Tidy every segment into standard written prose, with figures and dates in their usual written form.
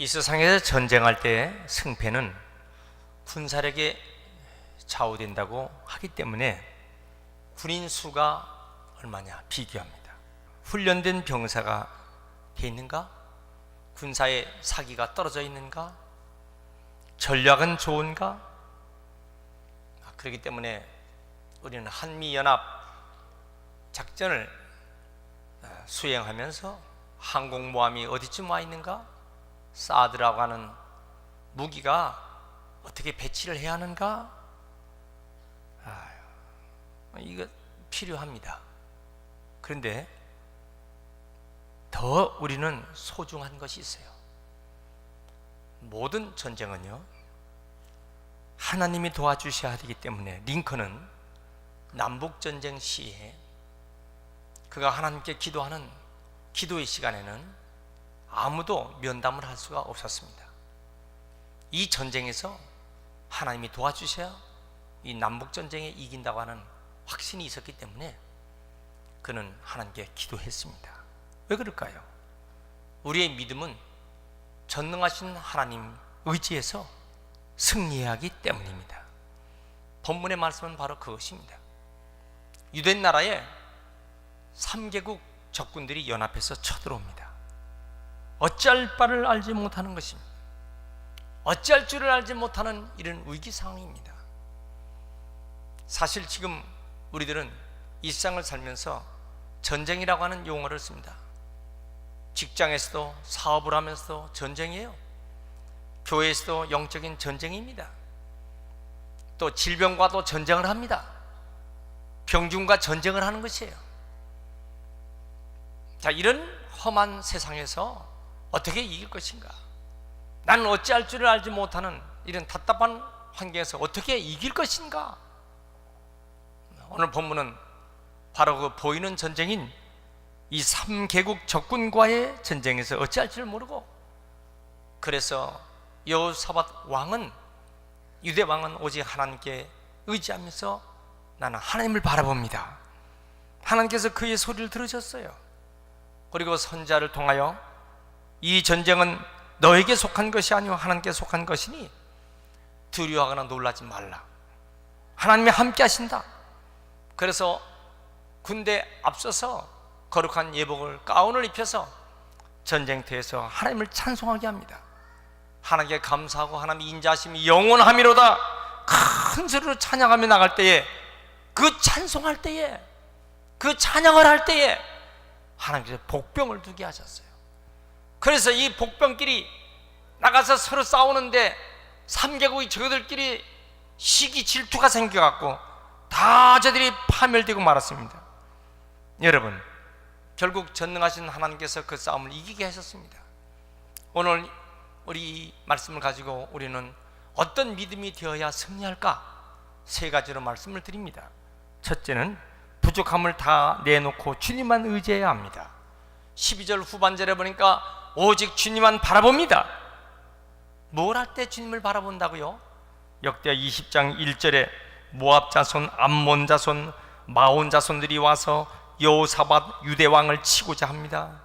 이 세상에서 전쟁할 때 승패는 군사력에 좌우된다고 하기 때문에 군인 수가 얼마냐 비교합니다. 훈련된 병사가 돼 있는가? 군사의 사기가 떨어져 있는가? 전략은 좋은가? 그렇기 때문에 우리는 한미연합 작전을 수행하면서 항공모함이 어디쯤 와 있는가? 사드라고 하는 무기가 어떻게 배치를 해야 하는가? 이거 필요합니다. 그런데 더 우리는 소중한 것이 있어요. 모든 전쟁은요, 하나님이 도와주셔야 되기 때문에 링컨은 남북전쟁 시에 그가 하나님께 기도하는 기도의 시간에는 아무도 면담을 할 수가 없었습니다. 이 전쟁에서 하나님이 도와주셔야 이 남북전쟁에 이긴다고 하는 확신이 있었기 때문에 그는 하나님께 기도했습니다. 왜 그럴까요? 우리의 믿음은 전능하신 하나님 의지에서 승리해야 하기 때문입니다. 본문의 말씀은 바로 그것입니다. 유대 나라에 3개국 적군들이 연합해서 쳐들어옵니다. 어찌할 바를 알지 못하는 것입니다. 어찌할 줄을 알지 못하는 이런 위기 상황입니다. 사실 지금 우리들은 일상을 살면서 전쟁이라고 하는 용어를 씁니다. 직장에서도 사업을 하면서도 전쟁이에요. 교회에서도 영적인 전쟁입니다. 또 질병과도 전쟁을 합니다. 병중과 전쟁을 하는 것이에요. 자, 이런 험한 세상에서 어떻게 이길 것인가? 나는 어찌할 줄을 알지 못하는 이런 답답한 환경에서 어떻게 이길 것인가? 오늘 본문은 바로 그 보이는 전쟁인 이 3개국 적군과의 전쟁에서 어찌할 줄 모르고, 그래서 여호사밧 왕은, 유대 왕은 오직 하나님께 의지하면서 나는 하나님을 바라봅니다. 하나님께서 그의 소리를 들으셨어요. 그리고 선지자를 통하여 이 전쟁은 너에게 속한 것이 아니오 하나님께 속한 것이니 두려워하거나 놀라지 말라. 하나님이 함께 하신다. 그래서 군대 앞서서 거룩한 예복을, 가운을 입혀서 전쟁터에서 하나님을 찬송하게 합니다. 하나님께 감사하고 하나님의 인자하심이 영원하미로다 큰 소리로 찬양하며 나갈 때에, 그 찬송할 때에, 그 찬양을 할 때에 하나님께서 복병을 두게 하셨어요. 그래서 이 복병끼리 나가서 서로 싸우는데 3개국의 저들끼리 시기 질투가 생겨갖고 다 저들이 파멸되고 말았습니다. 여러분, 결국 전능하신 하나님께서 그 싸움을 이기게 하셨습니다. 오늘 우리 말씀을 가지고 우리는 어떤 믿음이 되어야 승리할까? 3가지로 말씀을 드립니다. 첫째는 부족함을 다 내놓고 주님만 의지해야 합니다. 12절 후반절에 보니까 오직 주님만 바라봅니다. 뭘 할 때 주님을 바라본다고요? 역대하 20장 1절에 모압 자손, 암몬 자손, 마온 자손들이 와서 여호사밧 유대 왕을 치고자 합니다.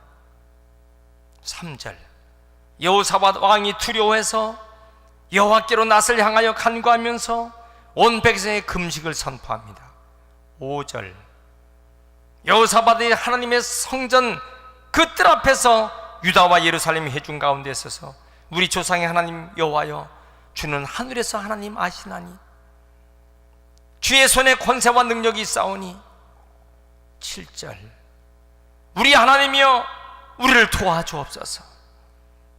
3절 여호사밧 왕이 두려워해서 여호와께로 낯을 향하여 간구하면서 온 백성의 금식을 선포합니다. 5절 여호사밧이 하나님의 성전 그 뜰 앞에서 유다와 예루살렘이 회중 가운데 있어서 우리 조상의 하나님 여호와여, 주는 하늘에서 하나님 아시나니 주의 손에 권세와 능력이 있사오니. 7절 우리 하나님이여 우리를 도와주옵소서.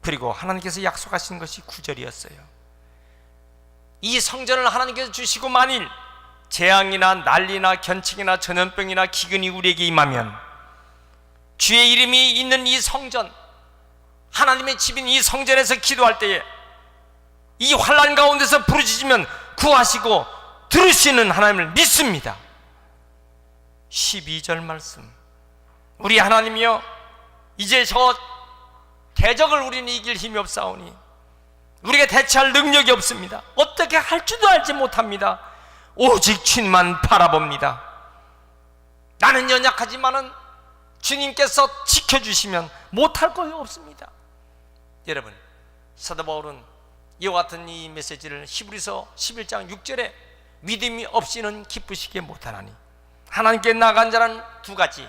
그리고 하나님께서 약속하신 것이 9절이었어요. 이 성전을 하나님께서 주시고 만일 재앙이나 난리나 견책이나 전염병이나 기근이 우리에게 임하면 주의 이름이 있는 이 성전, 하나님의 집인 이 성전에서 기도할 때에 이 환난 가운데서 부르짖으면 구하시고 들으시는 하나님을 믿습니다. 12절 말씀 우리 하나님이여 이제 저 대적을 우리는 이길 힘이 없사오니 우리가 대처할 능력이 없습니다. 어떻게 할 줄도 알지 못합니다. 오직 주님만 바라봅니다. 나는 연약하지만은 주님께서 지켜주시면 못할 것이 없습니다. 여러분, 사도 바울은 이와 같은 이 메시지를 히브리서 11장 6절에 믿음이 없이는 기쁘시게 못하나니 하나님께 나아간 자는 두 가지,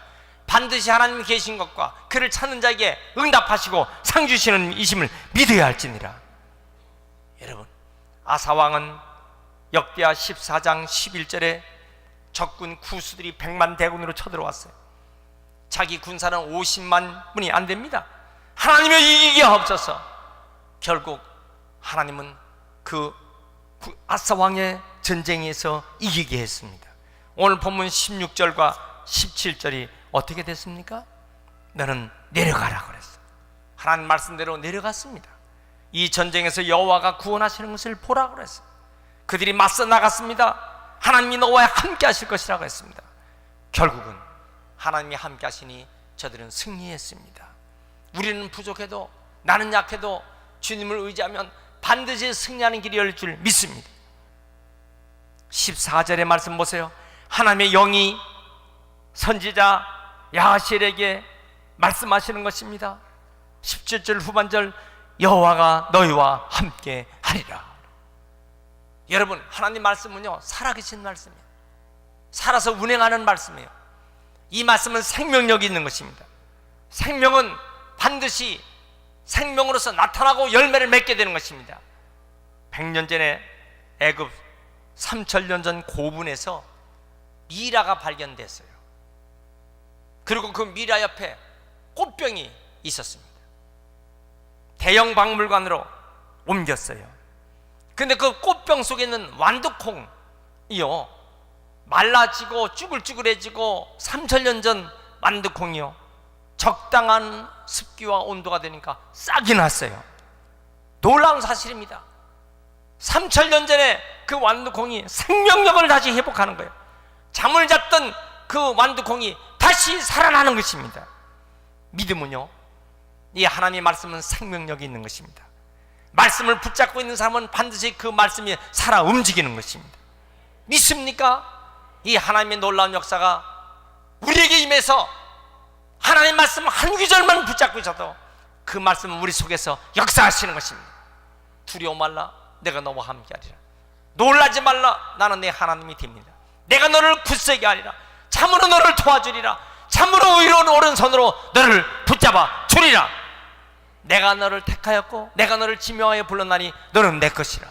반드시 하나님 계신 것과 그를 찾는 자에게 응답하시고 상 주시는 이심을 믿어야 할지니라. 여러분, 아사왕은 역대하 14장 11절에 적군 구수들이 100만 대군으로 쳐들어왔어요. 자기 군사는 50만 분이 안 됩니다. 하나님을 이기게 하옵소서. 결국 하나님은 그 아사왕의 전쟁에서 이기게 했습니다. 오늘 본문 16절과 17절이 어떻게 됐습니까? 너는 내려가라 그랬어. 하나님 말씀대로 내려갔습니다. 이 전쟁에서 여호와가 구원하시는 것을 보라 그랬어. 그들이 맞서 나갔습니다. 하나님이 너와 함께 하실 것이라고 했습니다. 결국은 하나님이 함께 하시니 저들은 승리했습니다. 우리는 부족해도, 나는 약해도 주님을 의지하면 반드시 승리하는 길이 열릴 줄 믿습니다. 14절의 말씀 보세요. 하나님의 영이 선지자 야하시엘에게 말씀하시는 것입니다. 17절 후반절, 여호와가 너희와 함께 하리라. 여러분, 하나님 말씀은요 살아계신 말씀이에요. 살아서 운행하는 말씀이에요. 이 말씀은 생명력이 있는 것입니다. 생명은 반드시 생명으로서 나타나고 열매를 맺게 되는 것입니다. 100년 전에 애굽 3000년 전 고분에서 미라가 발견됐어요. 그리고 그 미라 옆에 꽃병이 있었습니다. 대형 박물관으로 옮겼어요. 근데 그 꽃병 속에 있는 완두콩이요, 말라지고 쭈글쭈글해지고 3000년 전 완두콩이요, 적당한 습기와 온도가 되니까 싹이 났어요. 놀라운 사실입니다. 3000년 전에 그 완두콩이 생명력을 다시 회복하는 거예요. 잠을 잤던 그 완두콩이 다시 살아나는 것입니다. 믿음은요, 이 하나님의 말씀은 생명력이 있는 것입니다. 말씀을 붙잡고 있는 사람은 반드시 그 말씀이 살아 움직이는 것입니다. 믿습니까? 이 하나님의 놀라운 역사가 우리에게 임해서 하나님의 말씀 한 구절만 붙잡고 있어도 그 말씀은 우리 속에서 역사하시는 것입니다. 두려워 말라, 내가 너와 함께하리라. 놀라지 말라, 나는 내 하나님이 됩니다. 내가 너를 굳세게 하리라. 참으로 너를 도와주리라. 참으로 의로운 오른손으로 너를 붙잡아 주리라. 내가 너를 택하였고 내가 너를 지명하여 불렀나니 너는 내 것이라.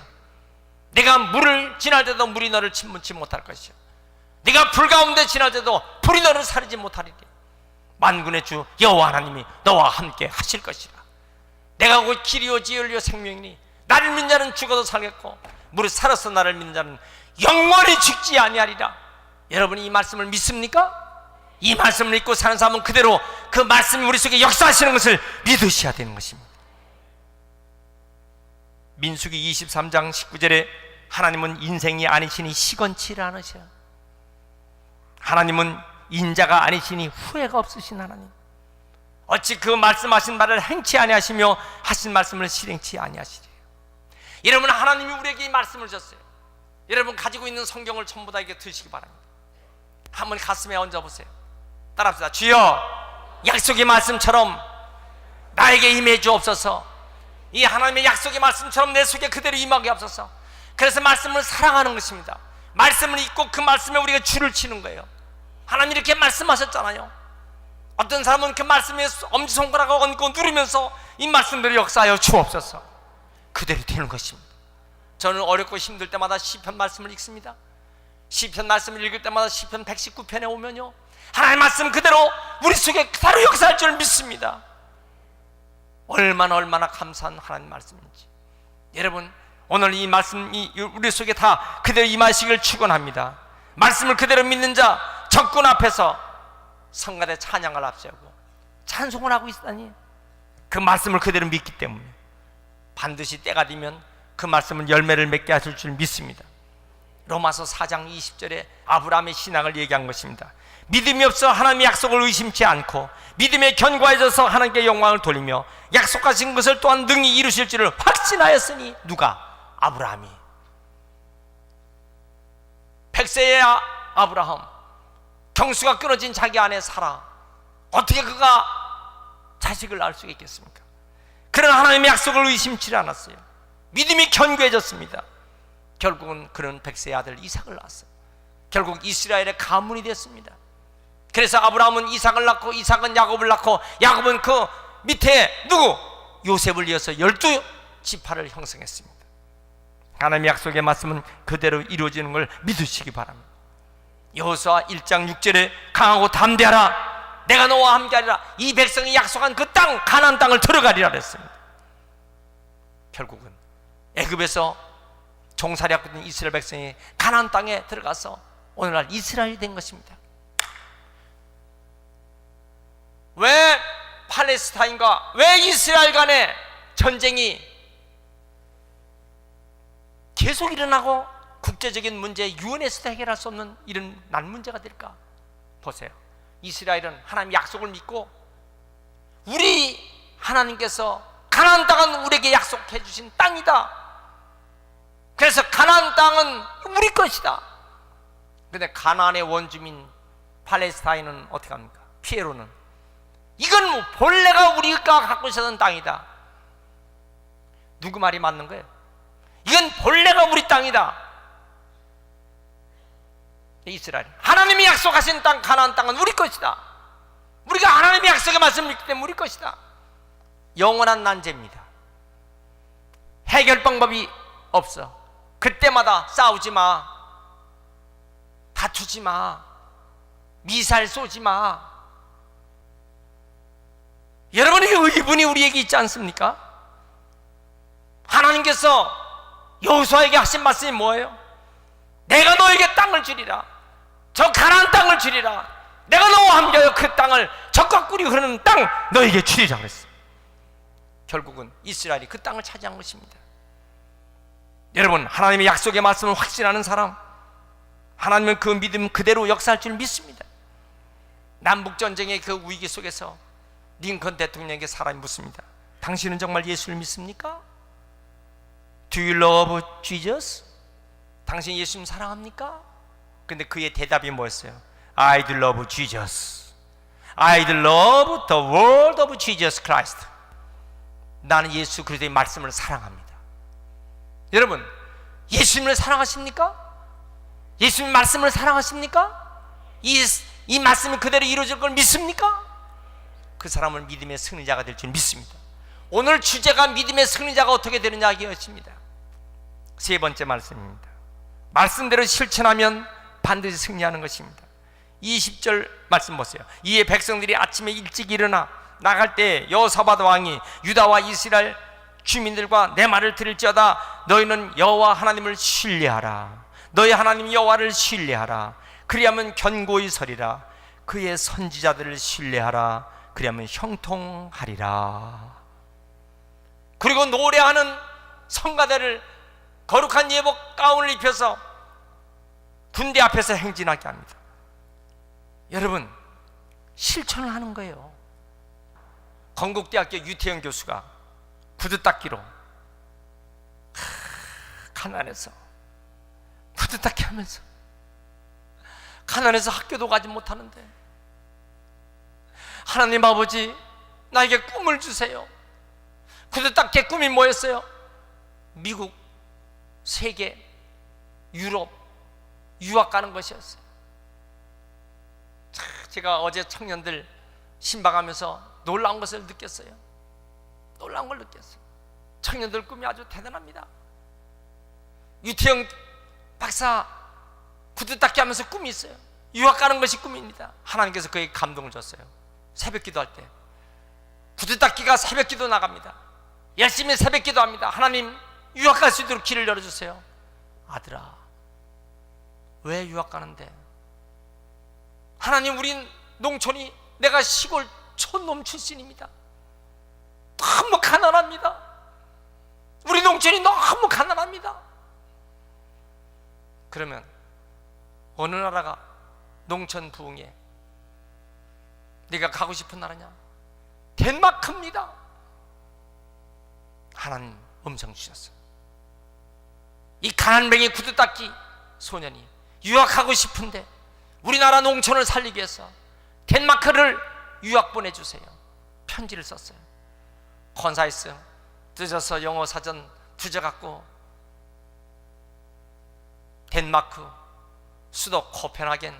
내가 물을 지날 때도 물이 너를 침문치 못할 것이요, 네가 불 가운데 지날 때도 불이 너를 사르지 못하리니 만군의 주 여호와 하나님이 너와 함께 하실 것이라. 내가 곧 길이요 진리요 생명이니 나를 믿는 자는 죽어도 살겠고 무릇 살아서 나를 믿는 자는 영원히 죽지 아니하리라. 여러분이 이 말씀을 믿습니까? 이 말씀을 믿고 사는 사람은 그대로 그 말씀이 우리 속에 역사하시는 것을 믿으셔야 되는 것입니다. 민수기 23장 19절에 하나님은 인생이 아니시니 시건치를 않으셔. 하나님은 인자가 아니시니 후회가 없으신 하나님. 어찌 그 말씀하신 말을 행치 아니하시며 하신 말씀을 실행치 아니하시리요. 여러분, 하나님이 우리에게 이 말씀을 주셨어요. 여러분 가지고 있는 성경을 전부 다 이렇게 드시기 바랍니다. 한번 가슴에 얹어보세요. 따라합시다. 주여, 약속의 말씀처럼 나에게 임해 주옵소서. 이 하나님의 약속의 말씀처럼 내 속에 그대로 임하게 하옵소서. 그래서 말씀을 사랑하는 것입니다. 말씀을 읽고 그 말씀에 우리가 줄을 치는 거예요. 하나님 이렇게 말씀하셨잖아요. 어떤 사람은 그 말씀에 엄지손가락을 얹고 누르면서 이 말씀대로 역사하여 주옵소서. 그대로 되는 것입니다. 저는 어렵고 힘들 때마다 시편 말씀을 읽습니다. 시편 말씀을 읽을 때마다 시편 119편에 오면요, 하나님의 말씀 그대로 우리 속에 그대로 역사할 줄 믿습니다. 얼마나 감사한 하나님 말씀인지. 여러분, 오늘 이 말씀이 우리 속에 다 그대로 임하시길 축원합니다. 말씀을 그대로 믿는 자 적군 앞에서 성가대 찬양을 앞세우고 찬송을 하고 있다니, 그 말씀을 그대로 믿기 때문에 반드시 때가 되면 그 말씀은 열매를 맺게 하실 줄 믿습니다. 로마서 4장 20절에 아브라함의 신앙을 얘기한 것입니다. 믿음이 없어 하나님의 약속을 의심치 않고 믿음에 견고해져서 하나님께 영광을 돌리며 약속하신 것을 또한 능히 이루실 줄을 확신하였으니. 누가? 아브라함이. 100세의 아브라함, 경수가 끊어진 자기 아내 사라, 어떻게 그가 자식을 낳을 수가 있겠습니까? 그런 하나님의 약속을 의심치 않았어요. 믿음이 견고해졌습니다. 결국은 그는 백세의 아들 이삭을 낳았어요. 결국 이스라엘의 가문이 됐습니다. 그래서 아브라함은 이삭을 낳고, 이삭은 야곱을 낳고, 야곱은 그 밑에 누구? 요셉을 이어서 12지파를 형성했습니다. 하나님의 약속의 말씀은 그대로 이루어지는 걸 믿으시기 바랍니다. 여호수아 1장 6절에 강하고 담대하라, 내가 너와 함께하리라, 이 백성이 약속한 그 땅, 가나안 땅을 들어가리라 그랬습니다. 결국은 애굽에서 종살이하고 있는 이스라엘 백성이 가나안 땅에 들어가서 오늘날 이스라엘이 된 것입니다. 왜 팔레스타인과 왜 이스라엘 간의 전쟁이 계속 일어나고 국제적인 문제, 유엔에서도 해결할 수 없는 이런 난 문제가 될까? 보세요. 이스라엘은 하나님 약속을 믿고, 우리 하나님께서 가나안 땅은 우리에게 약속해 주신 땅이다. 그래서 가나안 땅은 우리 것이다. 그런데 가나안의 원주민 팔레스타인은 어떻게 합니까? 피에로는 이건 뭐 본래가 우리가 갖고 있었던 땅이다. 누구 말이 맞는 거예요? 이건 본래가 우리 땅이다. 이스라엘, 하나님이 약속하신 땅 가나안 땅은 우리 것이다. 우리가 하나님의 약속의 말씀을 믿기 때문에 우리 것이다. 영원한 난제입니다. 해결 방법이 없어. 그때마다 싸우지 마, 다투지 마, 미사일 쏘지 마. 여러분의 의분이 우리에게 있지 않습니까? 하나님께서 여호수아에게 하신 말씀이 뭐예요? 내가 너에게 땅을 주리라, 저 가나안 땅을 주리라, 내가 너와 함께하여 그 땅을 적과 꿀이 흐르는 땅 너에게 주리라 그랬어요. 결국은 이스라엘이 그 땅을 차지한 것입니다. 여러분, 하나님의 약속의 말씀을 확신하는 사람, 하나님은 그 믿음 그대로 역사할 줄 믿습니다. 남북전쟁의 그 위기 속에서 링컨 대통령에게 사람이 묻습니다. 당신은 정말 예수를 믿습니까? Do you love Jesus? 당신 예수님 사랑합니까? 근데 그의 대답이 뭐였어요? I love Jesus. I love the word of Jesus Christ. 나는 예수 그리스도의 말씀을 사랑합니다. 여러분, 예수님을 사랑하십니까? 예수님 말씀을 사랑하십니까? 이 말씀이 그대로 이루어질 걸 믿습니까? 그 사람은 믿음의 승리자가 될 줄 믿습니다. 오늘 주제가 믿음의 승리자가 어떻게 되느냐 이것입니다. 세 번째 말씀입니다. 말씀대로 실천하면 반드시 승리하는 것입니다. 20절 말씀 보세요. 이에 백성들이 아침에 일찍 일어나 나갈 때 여호사밧 왕이 유다와 이스라엘 주민들과 내 말을 들을지어다 너희는 여호와 하나님을 신뢰하라. 너희 하나님 여호와를 신뢰하라. 그리하면 견고히 서리라. 그의 선지자들을 신뢰하라. 그리하면 형통하리라. 그리고 노래하는 성가대를 거룩한 예복 가운을 입혀서 군대 앞에서 행진하게 합니다. 여러분, 실천을 하는 거예요. 건국대학교 유태영 교수가 구두닦기로 가난해서 구두닦기 하면서 가난해서 학교도 가지 못하는데, 하나님 아버지 나에게 꿈을 주세요. 구두닦기의 꿈이 뭐였어요? 미국, 세계, 유럽 유학 가는 것이었어요. 제가 어제 청년들 신방하면서 놀라운 것을 느꼈어요. 놀라운 걸 느꼈어요. 청년들 꿈이 아주 대단합니다. 유태영 박사 구두닦기 하면서 꿈이 있어요. 유학 가는 것이 꿈입니다. 하나님께서 그에게 감동을 줬어요. 새벽 기도할 때 구두닦기가 새벽 기도 나갑니다. 열심히 새벽 기도합니다. 하나님, 유학 갈 수 있도록 길을 열어주세요. 아들아, 왜 유학 가는데? 하나님, 우린 농촌이, 내가 시골 촌놈 출신입니다. 너무 가난합니다. 우리 농촌이 너무 가난합니다. 그러면 어느 나라가 농촌 부흥에 네가 가고 싶은 나라냐? 덴마크입니다. 하나님 음성 주셨어요. 이 가난뱅이 구두닦기 소년이 유학하고 싶은데 우리나라 농촌을 살리기 위해서 덴마크를 유학 보내주세요. 편지를 썼어요. 콘사이스 뜯어서 영어 사전 뒤져갖고 덴마크 수도 코펜하겐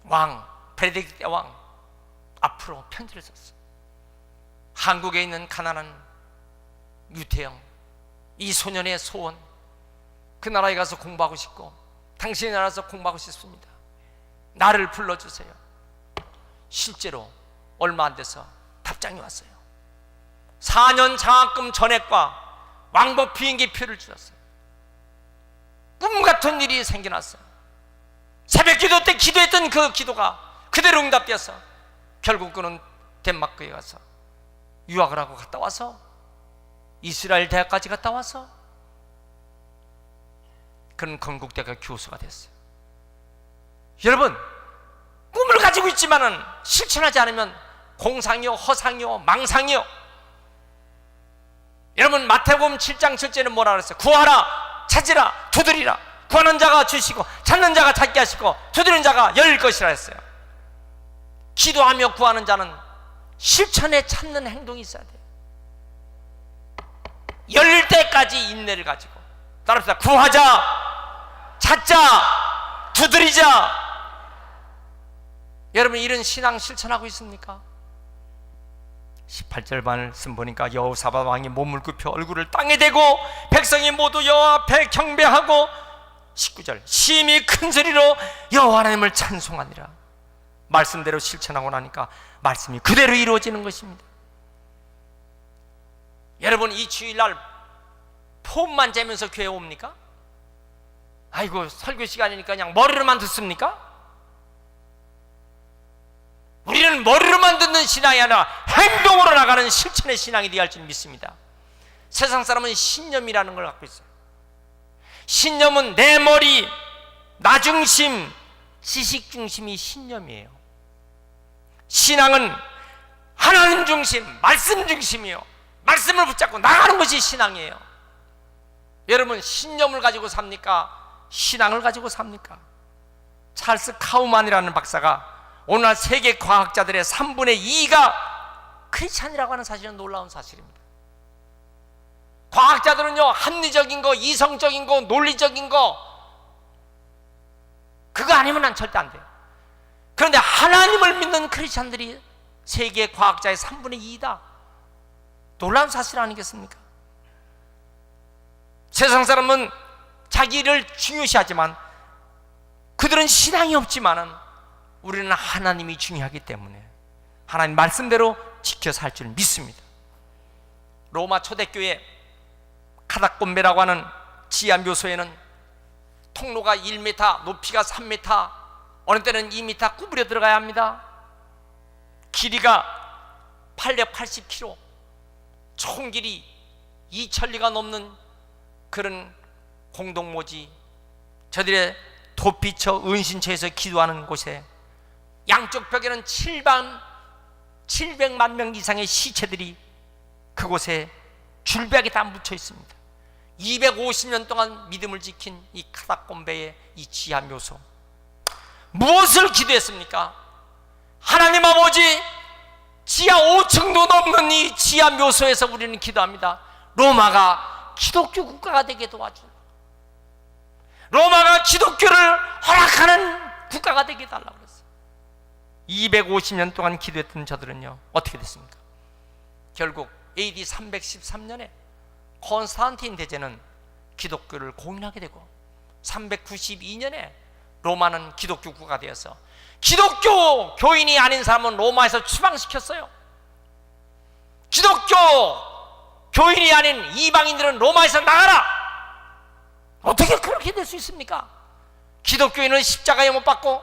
왕 베네딕트 대왕 앞으로 편지를 썼어. 한국에 있는 가난한 유태영, 이 소년의 소원, 그 나라에 가서 공부하고 싶고 당신의 나라에서 공부하고 싶습니다. 나를 불러주세요. 실제로 얼마 안 돼서 답장이 왔어요. 4년 장학금 전액과 왕복 비행기표를 주셨어요. 꿈같은 일이 생겨났어요. 새벽 기도 때 기도했던 그 기도가 그대로 응답되어서 결국 그는 덴마크에 가서 유학을 하고 갔다 와서 이스라엘 대학까지 갔다 와서 그는 건국대가 교수가 됐어요. 여러분, 꿈을 가지고 있지만은 실천하지 않으면 공상이요, 허상이요, 망상이요. 여러분, 마태복음 7장 7절에는 뭐라 그랬어요? 구하라, 찾으라, 두드리라. 구하는 자가 주시고 찾는 자가 찾게 하시고 두드리는 자가 열릴 것이라 했어요. 기도하며 구하는 자는 실천에 찾는 행동이 있어야 돼요. 열릴 때까지 인내를 가지고 따라합시다. 구하자, 찾자, 두드리자. 여러분, 이런 신앙 실천하고 있습니까? 18절 말씀 보니까 여호사밧 왕이 몸을 굽혀 얼굴을 땅에 대고 백성이 모두 여호와 앞에 경배하고 19절 심히 큰 소리로 여호와 하나님을 찬송하니라. 말씀대로 실천하고 나니까 말씀이 그대로 이루어지는 것입니다. 여러분, 이 주일날 폼만 재면서 교회 옵니까? 아이고, 설교 시간이니까 그냥 머리로만 듣습니까? 우리는 머리로만 듣는 신앙이 아니라 행동으로 나가는 실천의 신앙이 되어야 할 줄 믿습니다. 세상 사람은 신념이라는 걸 갖고 있어요. 신념은 내 머리, 나 중심, 지식 중심이 신념이에요. 신앙은 하나님 중심, 말씀 중심이요. 말씀을 붙잡고 나가는 것이 신앙이에요. 여러분, 신념을 가지고 삽니까? 신앙을 가지고 삽니까? 찰스 카우만이라는 박사가 오늘날 세계 과학자들의 3분의 2가 크리스찬이라고 하는 사실은 놀라운 사실입니다. 과학자들은요, 합리적인 거, 이성적인 거, 논리적인 거, 그거 아니면 난 절대 안 돼요. 그런데 하나님을 믿는 크리스찬들이 세계 과학자의 3분의 2이다. 놀라운 사실 아니겠습니까? 세상 사람은 자기를 중요시하지만 그들은 신앙이 없지만은 우리는 하나님이 중요하기 때문에 하나님 말씀대로 지켜 살 줄 믿습니다. 로마 초대교회 카다콤베라고 하는 지하 묘소에는 통로가 1m, 높이가 3m, 어느 때는 2m 구부려 들어가야 합니다. 길이가 880km, 총 길이 2천리가 넘는 그런 공동모지, 저들의 도피처 은신처에서 기도하는 곳에 양쪽 벽에는 700만 명 이상의 시체들이 그곳에 줄벽에 다 묻혀 있습니다. 250년 동안 믿음을 지킨 이 카다콤베의 이 지하 묘소, 무엇을 기도했습니까? 하나님 아버지, 지하 5층도 넘는 이 지하 묘소에서 우리는 기도합니다. 로마가 기독교 국가가 되게 도와주라. 로마가 기독교를 허락하는 국가가 되게 해달라고 그랬어요. 250년 동안 기도했던 저들은요, 어떻게 됐습니까? 결국 AD 313년에 콘스탄틴 대제는 기독교를 공인하게 되고 392년에 로마는 기독교 국가가 되어서 기독교 교인이 아닌 사람은 로마에서 추방시켰어요. 기독교 교인이 아닌 이방인들은 로마에서 나가라! 어떻게 그렇게 될 수 있습니까? 기독교인은 십자가에 못 박고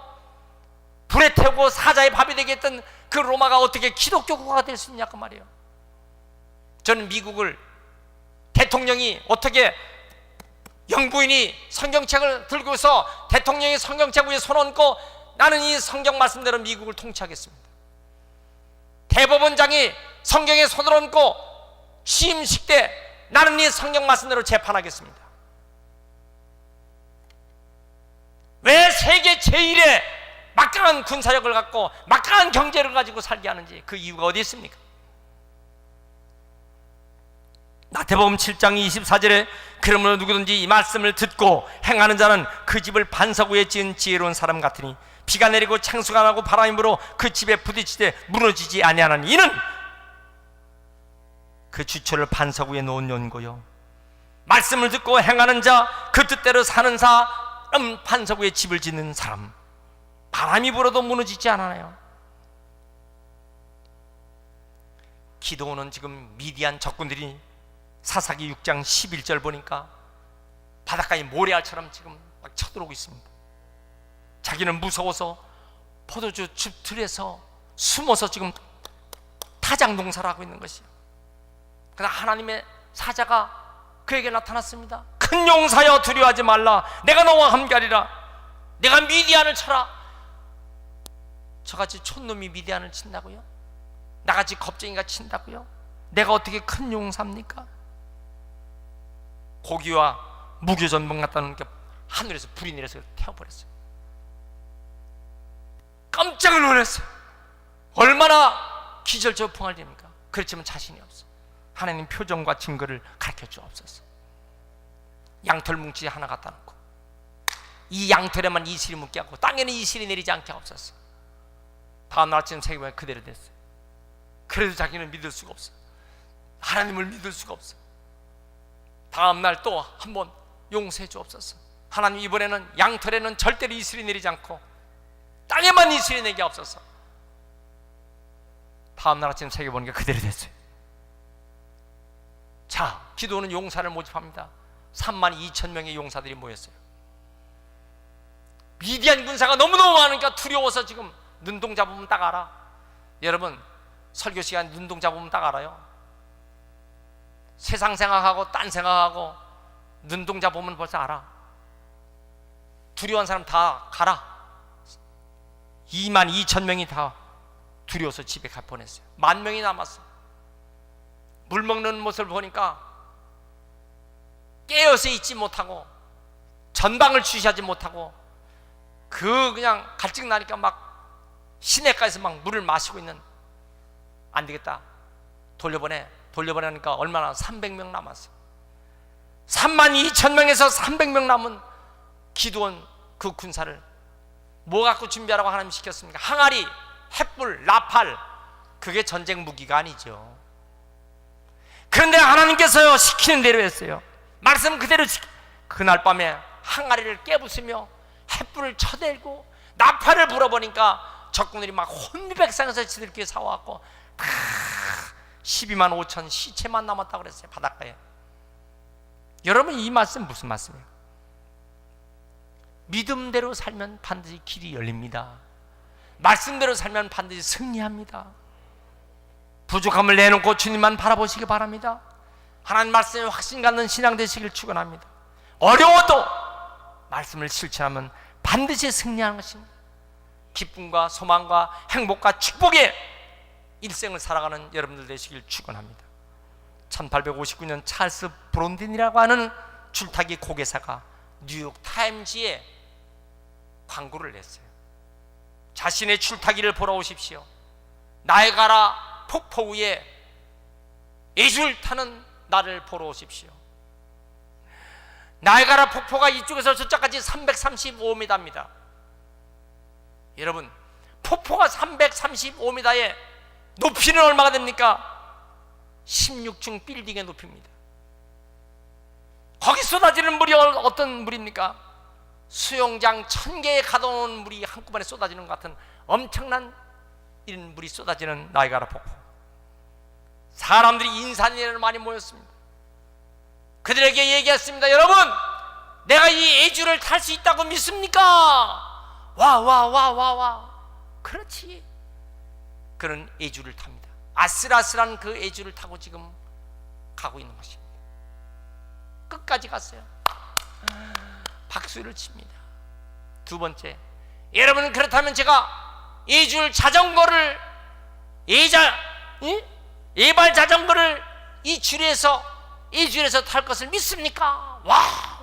불에 태우고 사자의 밥이 되게 했던 그 로마가 어떻게 기독교 국가가 될 수 있냐고 말이에요. 저는 미국을 대통령이 어떻게 영부인이 성경책을 들고서 대통령이 성경책 위에 손 얹고 나는 이 성경 말씀대로 미국을 통치하겠습니다. 대법원장이 성경에 손을 얹고 취임식 때 나는 이 성경 말씀대로 재판하겠습니다. 왜 세계 제1의 막강한 군사력을 갖고 막강한 경제를 가지고 살게 하는지 그 이유가 어디 있습니까? 마태복음 7장 24절에 그러므로 누구든지 이 말씀을 듣고 행하는 자는 그 집을 반석 위에 지은 지혜로운 사람 같으니 비가 내리고 창수가 나고 바람이 불어 그 집에 부딪히되 무너지지 아니하나니 이는 그 주처를 반석 위에 놓은 연고요. 말씀을 듣고 행하는 자, 그 뜻대로 사는 사람, 반석 위에 집을 짓는 사람, 바람이 불어도 무너지지 않아요. 기도는 지금 미디안 적군들이 사사기 6장 11절 보니까 바닷가에 모래알처럼 지금 막 쳐들어오고 있습니다. 자기는 무서워서 포도주 즙틀에서 숨어서 지금 타작 농사를 하고 있는 것이요. 그러나 하나님의 사자가 그에게 나타났습니다. 큰 용사여 두려워하지 말라. 내가 너와 함께하리라. 내가 미디안을 쳐라. 저같이 촌놈이 미디안을 친다고요? 나같이 겁쟁이가 친다고요? 내가 어떻게 큰 용사입니까? 고기와 무교전봉 같다는 게 하늘에서 불이 내려서 태워버렸어요. 깜짝 놀랐어요. 얼마나 기절조풍할 일입니까? 그렇지만 자신이 없어. 하나님 표정과 증거를 가르쳐 주옵소서. 양털 뭉치 하나 갖다 놓고 이 양털에만 이슬이 묻게 하고 땅에는 이슬이 내리지 않게 하옵소서. 다음날 아침 새벽에 그대로 됐어요. 그래도 자기는 믿을 수가 없어. 하나님을 믿을 수가 없어. 다음날 또 한번 용서해 주옵소서. 하나님 이번에는 양털에는 절대로 이슬이 내리지 않고 땅에만 이슬이 내게 하옵소서. 다음날 아침 새벽에 보니까 그대로 됐어요. 자, 기도는 용사를 모집합니다. 32,000명의 용사들이 모였어요. 미디안 군사가 너무너무 많으니까 두려워서 지금 눈동 잡으면 딱 알아. 여러분 설교 시간 눈동 잡으면 딱 알아요. 세상 생각하고 딴 생각하고 눈동 잡으면 벌써 알아. 두려운 사람 다 가라. 22,000명이 다 두려워서 집에 가 보냈어요. 10,000명이 남았어요. 물 먹는 모습을 보니까 깨어서 있지 못하고 전방을 주시하지 못하고 그냥 갈증 나니까 막 시내가에서 막 물을 마시고 있는, 안 되겠다 돌려보내니까 얼마나 300명 남았어요. 32,000명에서 300명 남은 기드온 그 군사를 뭐 갖고 준비하라고 하나님 시켰습니까? 항아리, 햇불, 나팔. 그게 전쟁 무기가 아니죠. 그런데 하나님께서요 시키는 대로 했어요. 말씀 그대로 그날 밤에 항아리를 깨부수며 햇불을 쳐대고 나팔을 불어보니까 적군들이 막 혼비백산해서 지들끼리 싸워갖고 125,000 시체만 남았다고 그랬어요. 바닷가에. 여러분 이 말씀 무슨 말씀이에요? 믿음대로 살면 반드시 길이 열립니다. 말씀대로 살면 반드시 승리합니다. 부족함을 내놓고 주님만 바라보시기 바랍니다. 하나님 말씀에 확신 갖는 신앙 되시길 축원합니다. 어려워도 말씀을 실천하면 반드시 승리하는 것입니다. 기쁨과 소망과 행복과 축복의 일생을 살아가는 여러분들 되시길 축원합니다. 1859년 찰스 브론딘이라고 하는 줄타기 고개사가 뉴욕 타임즈에 광고를 냈어요. 자신의 줄타기를 보러 오십시오. 나이아가라 폭포 위에 예술 타는 나를 보러 오십시오. 나이아가라 폭포가 이쪽에서 저쪽까지 335m입니다. 여러분 폭포가 335m에 높이는 얼마가 됩니까? 16층 빌딩의 높이입니다. 거기 쏟아지는 물이 어떤 물입니까? 수영장 1000개에 가둬놓은 물이 한꺼번에 쏟아지는 것 같은 엄청난 이런 물이 쏟아지는 나이아가라 폭포. 사람들이 인산인해를 많이 모였습니다. 그들에게 얘기했습니다. 여러분 내가 이 애주를 탈 수 있다고 믿습니까? 와. 그렇지. 그런 애주를 탑니다. 아슬아슬한 그 애주를 타고 지금 가고 있는 것입니다. 끝까지 갔어요. 박수를 칩니다. 두 번째, 여러분 그렇다면 제가 애줄 자전거를 예발 자전거를 이 줄에서 탈 것을 믿습니까? 와.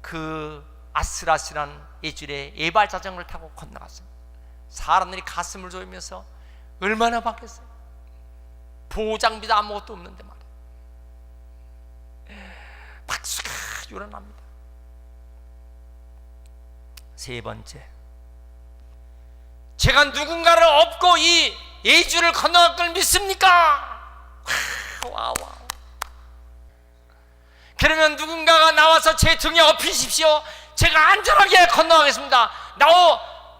그 아슬아슬한 예줄에 예발 자전거를 타고 건너갔습니다. 사람들이 가슴을 조이면서 얼마나 받겠어요. 보호장비도 아무것도 없는데 말이에요. 박수가 요란합니다. 세 번째, 제가 누군가를 업고 이 예주를 건너갈 걸 믿습니까? 와와. 그러면 누군가가 나와서 제 등에 업히십시오. 제가 안전하게 건너가겠습니다.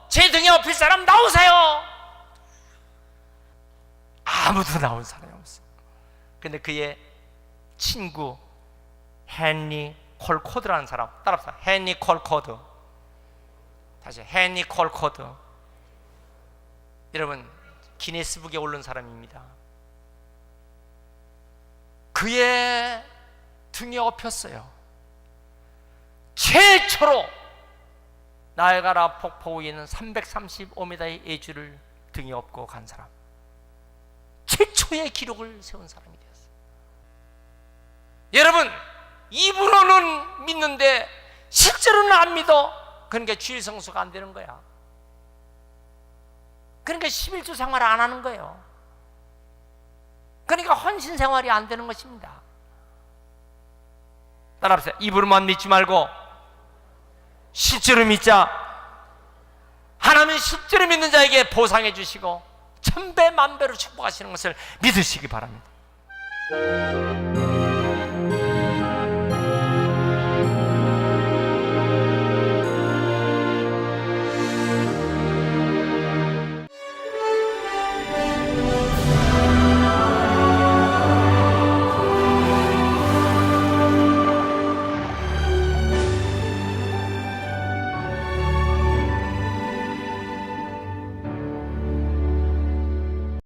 제 등에 업힐 사람 나오세요. 아무도 나온 사람이 없어요. 근데 그의 친구 헨리 콜코드라는 사람, 따라합시다. 헨리 콜코드. 다시 헨리 콜코드. 여러분, 기네스북에 오른 사람입니다. 그의 등에 업혔어요. 최초로 나이아가라 폭포 위에 있는 335m의 예주를 등에 업고 간 사람, 최초의 기록을 세운 사람이 되었어요. 여러분, 입으로는 믿는데 실제로는 안 믿어. 그러니까 주일 성수가 안 되는 거야. 그러니까 11주 생활을 안 하는 거예요. 그러니까 헌신 생활이 안 되는 것입니다. 따라합시다. 입으로만 믿지 말고 실제로 믿자. 하나님은 실제로 믿는 자에게 보상해 주시고 천배 만배로 축복하시는 것을 믿으시기 바랍니다.